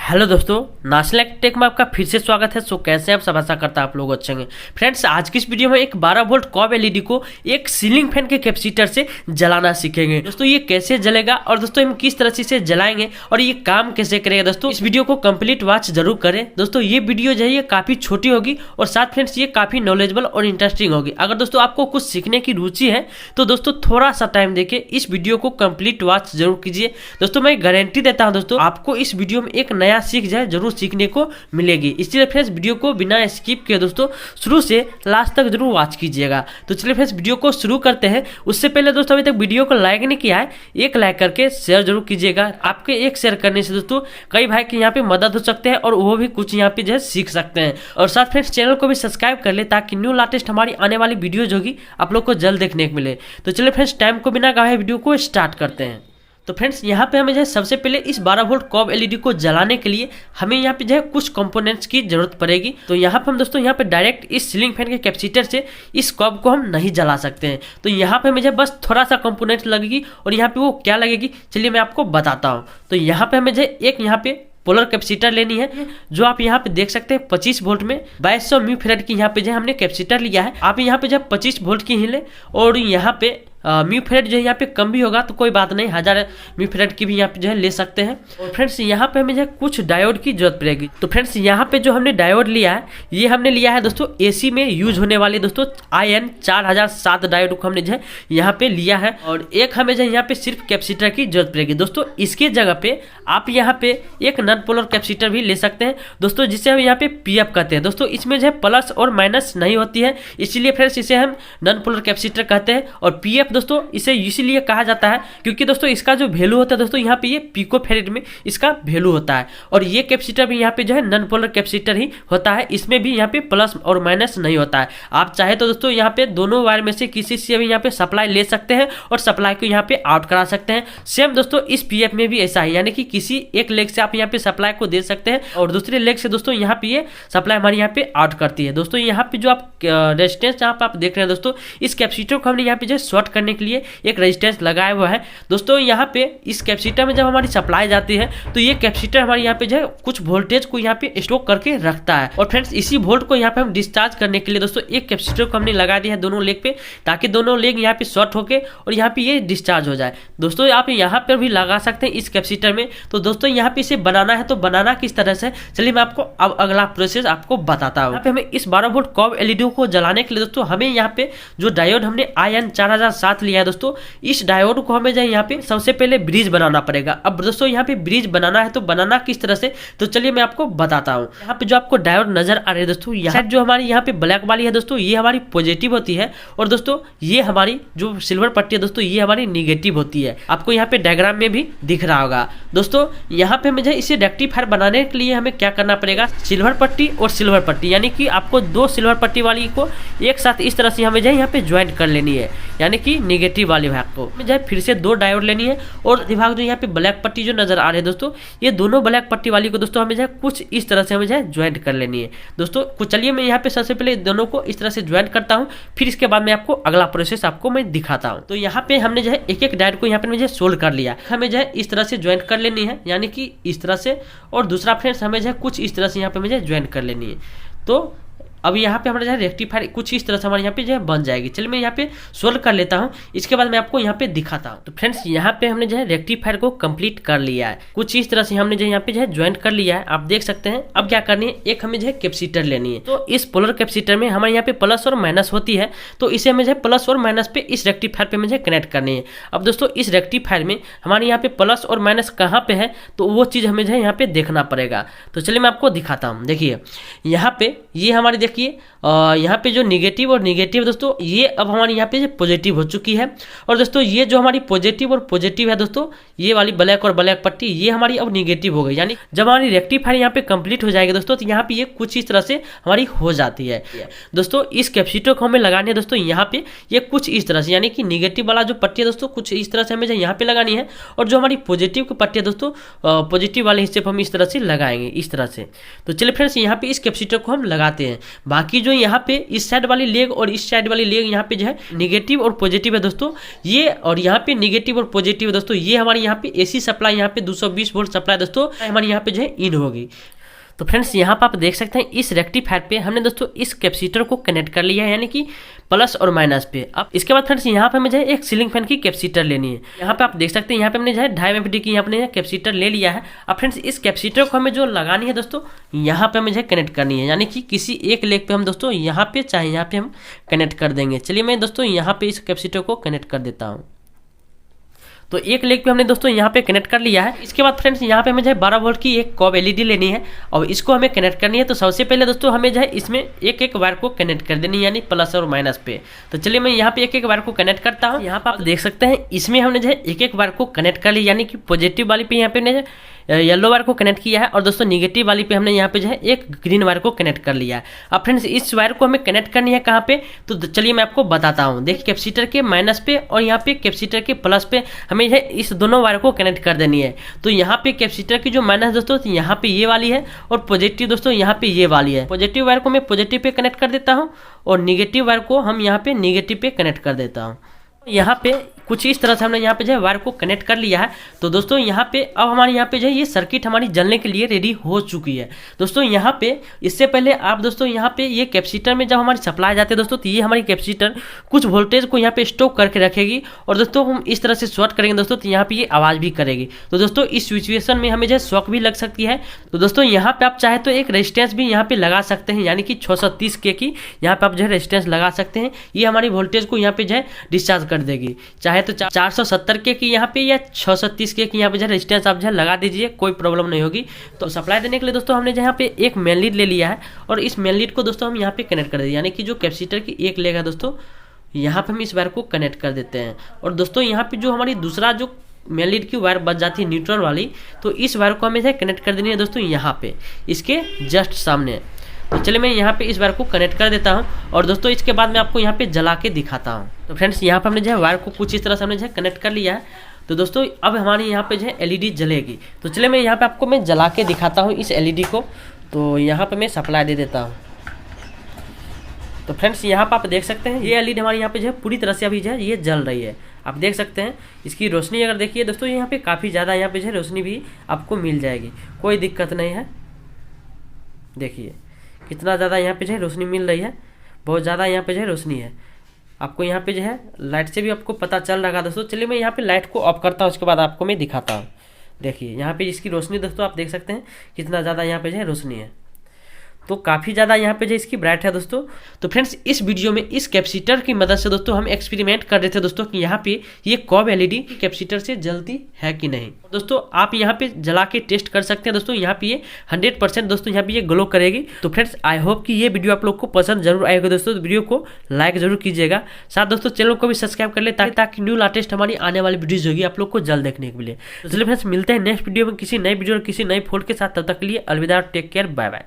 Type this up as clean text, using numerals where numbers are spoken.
Hello दोस्तों, national take में आपका फिर से स्वागत है। सो कैसे आप सब, आशा करता आप लोग अच्छे होंगे। फ्रेंड्स, आज की इस वीडियो में एक 12 वोल्ट कॉब एलईडी को एक सीलिंग फैन के कैपेसिटर से जलाना सीखेंगे। दोस्तों ये कैसे जलेगा और दोस्तों हम किस तरह से इसे जलाएंगे और ये काम कैसे करेगा। दोस्तों इस वीडियो को कंप्लीट वॉच जरूर करें। दोस्तों ये वीडियो जो है ये काफी छोटी होगी और साथ फ्रेंड्स ये काफी नॉलेजेबल और इंटरेस्टिंग होगी। अगर दोस्तों आपको कुछ सीखने की रुचि है तो दोस्तों थोड़ा सा टाइम देके इस वीडियो को कंप्लीट वॉच जरूर कीजिए। दोस्तों मैं गारंटी देता हूँ दोस्तों आपको इस वीडियो में एक नया सीख जाए जरूर सीखने को मिलेगी। इसलिए फ्रेंड्स वीडियो को बिना स्किप किए दोस्तों शुरू से लास्ट तक जरूर वॉच कीजिएगा। तो चलिए फ्रेंड्स वीडियो को शुरू करते हैं। उससे पहले दोस्तों अभी तक वीडियो को लाइक नहीं किया है, एक लाइक करके शेयर जरूर कीजिएगा। आपके एक शेयर करने से दोस्तों कई भाई की यहाँ पे मदद हो सकते हैं और वो भी कुछ यहाँ पे जो है सीख सकते हैं। और साथ फ्रेंड्स चैनल को भी सब्सक्राइब कर ले ताकि न्यू लेटेस्ट हमारी आने वाली वीडियोज होगी आप लोग को जल्द देखने को मिले। तो चलिए फ्रेंड्स टाइम को बिना गवाए वीडियो को स्टार्ट करते हैं। तो फ्रेंड्स यहाँ पे हमें जो है सबसे पहले इस 12 वोल्ट कॉब एलईडी को जलाने के लिए हमें यहाँ पे जो है कुछ कंपोनेंट्स की जरूरत पड़ेगी। तो यहाँ पे हम दोस्तों यहाँ पे डायरेक्ट इस सीलिंग फैन के कैपेसिटर से इस कॉब को हम नहीं जला सकते हैं। तो यहाँ पे हमें जो है बस थोड़ा सा कंपोनेंट्स लगेगी और यहाँ पे वो क्या लगेगी चलिए मैं आपको बताता हूँ। तो यहाँ पे हमें जो है एक यहाँ पे पोलर कैपेसिटर लेनी है जो आप यहाँ पे देख सकते हैं 25 वोल्ट में 2200 म्यू फेरेड की यहाँ पे जो हमने कैपेसिटर लिया है। आप यहाँ पे जब 25 वोल्ट की ही ले और यहाँ पे म्यू फेरेड जो है यहाँ पे कम भी होगा तो कोई बात नहीं, 1000 म्यू फेरेड की भी यहाँ पे जो है ले सकते हैं। और फ्रेंड्स यहाँ पे हमें जो है कुछ डायोड की जरूरत पड़ेगी। तो फ्रेंड्स यहाँ पे जो हमने डायोड लिया है ये हमने लिया है दोस्तों एसी में यूज होने वाली दोस्तों IN 4007 डायोड को हमने जो है यहाँ पे लिया है। और एक हमें जो है यहाँ पे सिर्फ कैपेसिटर की जरूरत पड़ेगी। दोस्तों इसके जगह पे आप यहाँ पे एक नॉन पोलर कैपेसिटर भी ले सकते हैं दोस्तों, जिसे हम यहाँ पे PF कहते हैं। दोस्तों इसमें जो है प्लस और माइनस नहीं होती है, इसीलिए फ्रेंड्स इसे हम नॉन पोलर कैपेसिटर कहते हैं। और PF दोस्तों इसे इसीलिए कहा जाता है क्योंकि दोस्तों इसका जो वैल्यू होता है दोस्तों यहाँ पे ये पिको फेरेड में इसका वैल्यू होता है। और ये कैपेसिटर भी यहाँ पे जो है नॉन पोलर कैपेसिटर ही होता है, इसमें भी यहाँ पे प्लस और माइनस नहीं होता है। आप चाहे तो दोस्तों यहाँ पे दोनों वायर में से किसी से भी यहाँ पे सप्लाई ले सकते हैं और सप्लाई को यहाँ पे आउट करा सकते हैं। सेम दोस्तों इस PF में भी ऐसा है, यानी कि किसी एक लेग से आप यहाँ पे सप्लाई को दे सकते हैं और दूसरे लेग से दोस्तों यहाँ पे ये सप्लाई हमारी यहाँ पे आउट करती है। दोस्तों यहाँ पे जो आप रेजिस्टेंस जहाँ पे आप देख रहे हैं दोस्तों इस कैपेसिटर को हमने यहाँ पे जो शॉर्ट करने के लिए एक रेजिस्टेंस लगाया हुआ है। दोस्तों यहाँ पे इस कैपेसिटर में जब हमारी सप्लाई जाती है तो ये कैपेसिटर हमारे यहाँ पे जो है कुछ वोल्टेज को यहाँ पे स्टोर करके रखता है। और फ्रेंड्स इसी वोल्ट को यहाँ पे हम डिस्चार्ज करने के लिए दोस्तों एक कैपेसिटर को हमने लगा दिया है दोनों लेग पे, ताकि दोनों लेग यहाँ पे शॉर्ट होके और यहाँ पे ये डिस्चार्ज हो जाए। दोस्तों आप यहाँ पर भी लगा सकते हैं इस कैपेसिटर में। तो दोस्तों यहाँ पे इसे बनाना है तो बनाना किस तरह से, चलिए मैं आपको अब अगला प्रोसेस आपको बताता हूँ। यहाँ पे हमें इस 12 वोल्ट कॉब एलईडी को जलाने के लिए दोस्तों हमें यहाँ पे जो डायोड हमने IN 4007 लिया है दोस्तों, इस डायोड को हमें जाए यहाँ पे सबसे पहले ब्रिज बनाना पड़ेगा। अब दोस्तों यहाँ पे ब्रिज बनाना है तो बनाना किस तरह से, तो चलिए मैं आपको बताता हूँ। यहाँ पे जो आपको डायोड नजर आ रही है दोस्तों, यहाँ जो हमारी यहाँ पे ब्लैक वाली है दोस्तों ये हमारी पॉजिटिव होती है और दोस्तों ये हमारी जो सिल्वर पट्टी है दोस्तों ये हमारी निगेटिव होती है। आपको यहाँ पे डायग्राम में भी दिख रहा होगा। दोस्तों यहाँ पे मुझे इसे रेक्टिफायर बनाने के लिए हमें क्या करना पड़ेगा, सिल्वर पट्टी और सिल्वर पट्टी, यानी कि आपको दो सिल्वर पट्टी वाली को एक साथ इस तरह से हमें जो है यहाँ पे ज्वाइंट कर लेनी है, यानी कि निगेटिव वाले भाग को जो है फिर से दो डायोड लेनी है। और विभाग जो यहाँ पे ब्लैक पट्टी जो नजर आ रही है दोस्तों ये दोनों ब्लैक पट्टी वाली को दोस्तों हमें जो है कुछ इस तरह से हमें जो है ज्वाइंट कर लेनी है। दोस्तों कुछ चलिए मैं यहाँ पे सबसे पहले दोनों को इस तरह से ज्वाइंट करता हूँ, फिर इसके बाद मैं आपको अगला प्रोसेस आपको मैं दिखाता हूँ। तो यहाँ पे हमने जो है एक एक डायोड को यहाँ पे मुझे सोल्ड कर लिया, हमें जो है इस तरह से ज्वाइंट कर लेनी है, यानी कि इस तरह से। और दूसरा फ्रेंड्स हमें जो है कुछ इस तरह से यहाँ पे मुझे ज्वाइंट कर लेनी है। तो अब यहाँ पे हमारा जो है रेक्टिफायर कुछ इस तरह से हमारे यहाँ पे जो है बन जाएगी। चलिए मैं यहाँ पे सोल्व कर लेता हूँ, इसके बाद मैं आपको यहाँ पे दिखाता हूँ। तो फ्रेंड्स यहाँ पे हमने जो है रेक्टिफायर को कंप्लीट कर लिया है, कुछ इस तरह से हमने जो यहाँ पे जो है ज्वाइंट कर लिया है, आप देख सकते हैं। अब क्या करनी है, एक हमें जो है कैपेसिटर लेनी है। तो इस पोलर कैपेसिटर में हमारे यहाँ पे प्लस और माइनस होती है, तो इसे हमें जो है प्लस और माइनस पे इस रेक्टिफायर पे मुझे कनेक्ट करनी है। अब दोस्तों इस रेक्टिफायर में हमारे यहाँ पे प्लस और माइनस कहाँ पे है तो वो चीज़ हमें जो है यहाँ पे देखना पड़ेगा। तो चलिए मैं आपको दिखाता हूँ। देखिए यहाँ पे ये हमारी देखिए यहाँ पे जो निगेटिव और निगेटिव दोस्तों ये अब हमारी यहाँ पे पॉजिटिव हो चुकी है। और दोस्तों ये जो हमारी पॉजिटिव और पॉजिटिव है दोस्तों ये वाली ब्लैक और ब्लैक पट्टी ये हमारी अब निगेटिव हो गई, यानी जब हमारी रेक्टिफायर यहाँ पे कंप्लीट हो जाएगी दोस्तों तो यहाँ पे ये कुछ इस तरह से हमारी हो जाती है। दोस्तों इस कैपेसिटर को हमें लगानी है दोस्तों यहाँ पे ये कुछ इस तरह से, यानी कि निगेटिव वाला जो पट्टी है दोस्तों कुछ इस तरह से हमें यहाँ पे लगानी है। और जो हमारी पॉजिटिव की पट्टी है दोस्तों पॉजिटिव वाले हिस्से पर हम इस तरह से लगाएंगे इस तरह से। तो चलिए फ्रेंड्स यहाँ पे इस कैपेसिटर को हम लगाते हैं। बाकी जो यहाँ पे इस साइड वाली लेग और इस साइड वाली लेग यहाँ पे जो है निगेटिव और पॉजिटिव है दोस्तों ये, और यहाँ पे निगेटिव और पॉजिटिव है दोस्तों ये। हमारे यहाँ पे एसी सप्लाई यहाँ पे 220 वोल्ट सप्लाई दोस्तों हमारे यहाँ पे जो है इन होगी। तो फ्रेंड्स यहाँ पर आप देख सकते हैं इस रेक्टिफायर पे हमने दोस्तों इस कैपेसिटर को कनेक्ट कर लिया है, यानी कि प्लस और माइनस पे। अब इसके बाद फ्रेंड्स यहाँ पे मुझे एक सीलिंग फैन की कैपेसिटर लेनी है। यहाँ पे आप देख सकते हैं यहाँ पे हमने जो है 2.5 एमपी की यहाँ पे कैपेसिटर ले लिया है। अब फ्रेंड्स इस कैपेसिटर को हमें जो लगानी है दोस्तों यहाँ पे मुझे कनेक्ट करनी है, यानी कि किसी एक लेग पे हम दोस्तों यहाँ पे चाहे यहाँ पे हम कनेक्ट कर देंगे। चलिए मैं दोस्तों यहाँ पे इस कैपेसिटर को कनेक्ट कर देता हूँ। तो एक लेग पे हमने दोस्तों यहाँ पे कनेक्ट कर लिया है। इसके बाद फ्रेंड्स यहाँ पे मुझे 12 वोल्ट की एक कॉब एलईडी लेनी है और इसको हमें कनेक्ट करनी है। तो सबसे पहले दोस्तों हमें जो है इसमें एक एक वायर को कनेक्ट कर देनी है, यानी प्लस और माइनस पे। तो चलिए मैं यहाँ पे एक एक वायर को कनेक्ट करता हूँ। यहाँ पे आप देख सकते हैं इसमें हमने जो है एक एक वायर को कनेक्ट कर लिया, यानी कि पॉजिटिव वाली पे यहाँ पे हमने येलो वायर को कनेक्ट किया है और दोस्तों निगेटिव वाली पे हमने यहाँ पे जो है एक ग्रीन वायर को कनेक्ट कर लिया है। अब फ्रेंड्स इस वायर को हमें कनेक्ट करनी है कहाँ पे, तो चलिए मैं आपको बताता हूँ। देखिए कैपेसिटर के माइनस पे और यहाँ पे कैपेसिटर के प्लस पे हमें जो है इस दोनों वायर को कनेक्ट कर देनी है। तो यहाँ पे कैपेसिटर की जो माइनस दोस्तों तो यहाँ पे ये वाली है और पॉजिटिव दोस्तों यहाँ पे ये वाली है। पॉजिटिव वायर को मैं पॉजिटिव पे कनेक्ट कर देता हूँ और निगेटिव वायर को हम यहाँ पे निगेटिव पे कनेक्ट कर देता हूँ। यहाँ पे कुछ इस तरह से हमने यहाँ पे जो है वायर को कनेक्ट कर लिया है। तो दोस्तों यहाँ पे अब हमारे यहाँ पे जो है ये सर्किट हमारी जलने के लिए रेडी हो चुकी है। दोस्तों यहाँ पे इससे पहले आप दोस्तों यहाँ पे ये कैपेसिटर में जब हमारी सप्लाई जाती है दोस्तों तो ये हमारी कैपेसिटर कुछ वोल्टेज को यहाँ पे स्टॉक करके रखेगी और दोस्तों हम इस तरह से शॉर्ट करेंगे दोस्तों तो यहाँ पे ये आवाज़ भी करेगी। तो दोस्तों इस सिचुएशन में हमें जो है शॉक भी लग सकती है। तो दोस्तों यहाँ पे आप चाहे तो एक रेजिस्टेंस भी यहाँ पे लगा सकते हैं, यानी कि 630 के की यहाँ पे आप जो है रेजिस्टेंस लगा सकते हैं। ये हमारी वोल्टेज को यहाँ पे जो है डिस्चार्ज कर देगी। चाहे तो 470 के की यहाँ पे या 630 के की यहाँ पे जो है रेजिस्टेंस आप जो है लगा दीजिए, कोई प्रॉब्लम नहीं होगी। तो सप्लाई देने के लिए दोस्तों हमने यहाँ पे एक मेन लीड ले लिया है और इस मेन लीड को दोस्तों हम यहाँ पे कनेक्ट कर देंगे, यानी कि जो कैपेसिटर की एक लेग है दोस्तों यहाँ पे हम इस वायर को कनेक्ट कर देते हैं। और दोस्तों यहाँ पे जो हमारी दूसरा जो मेन लीड की वायर बच जाती है न्यूट्रल वाली, तो इस वायर को हमें जो है कनेक्ट कर देनी है दोस्तों यहाँ पे इसके जस्ट सामने। तो चलिए मैं यहाँ पे इस वायर को कनेक्ट कर देता हूँ और दोस्तों इसके बाद मैं आपको यहाँ पे जला के दिखाता हूँ। तो फ्रेंड्स यहाँ पे हमने जो है वायर को कुछ इस तरह से हमने जो है कनेक्ट कर लिया है। तो दोस्तों अब हमारे यहाँ पे जो है एलईडी जलेगी। तो चलिए मैं यहाँ पे आपको मैं जला के दिखाता हूँ इस एलईडी को। तो यहाँ पे मैं सप्लाई दे देता हूँ। तो फ्रेंड्स यहाँ पे आप देख सकते हैं ये एलईडी हमारे यहाँ पे जो है पूरी तरह से अभी जो है ये जल रही है। आप देख सकते हैं इसकी रोशनी अगर देखिए दोस्तों यहाँ पे काफ़ी ज़्यादा यहाँ पे जो है रोशनी भी आपको मिल जाएगी, कोई दिक्कत नहीं है। देखिए कितना ज़्यादा यहाँ पे जो है रोशनी मिल रही है, बहुत ज़्यादा यहाँ पे जो है रोशनी है। आपको यहाँ पे जो है लाइट से भी आपको पता चल रहा है दोस्तों। चलिए मैं यहाँ पे लाइट को ऑफ करता हूँ, उसके बाद आपको मैं दिखाता हूँ। देखिए यहाँ पे इसकी रोशनी दोस्तों आप देख सकते हैं कितना ज़्यादा यहाँ पे जो है रोशनी है, तो काफ़ी ज़्यादा यहाँ पे जो इसकी ब्राइट है दोस्तों। तो फ्रेंड्स इस वीडियो में इस कैपेसिटर की मदद से दोस्तों हम एक्सपेरिमेंट कर रहे थे दोस्तों कि यहाँ पे ये कॉब एलईडी कैपेसिटर से जलती है कि नहीं। दोस्तों आप यहाँ पे जला के टेस्ट कर सकते हैं दोस्तों, यहाँ पे ये 100% दोस्तों यहाँ पे ये ग्लो करेगी। तो फ्रेंड्स आई होप कि ये वीडियो आप लोग को पसंद जरूर आएगा दोस्तों। तो वीडियो को लाइक जरूर कीजिएगा, साथ दोस्तों चैनल को भी सब्सक्राइब कर ले ताकि न्यू लेटेस्ट हमारी आने वाली वीडियोज होगी आप लोग को जल्द देखने के लिए। तो चलिए फ्रेंड्स मिलते हैं नेक्स्ट वीडियो में किसी नई वीडियो और किसी नई फोल्ड के साथ। तब तक के लिए अलविदा, टेक केयर, बाय बाय।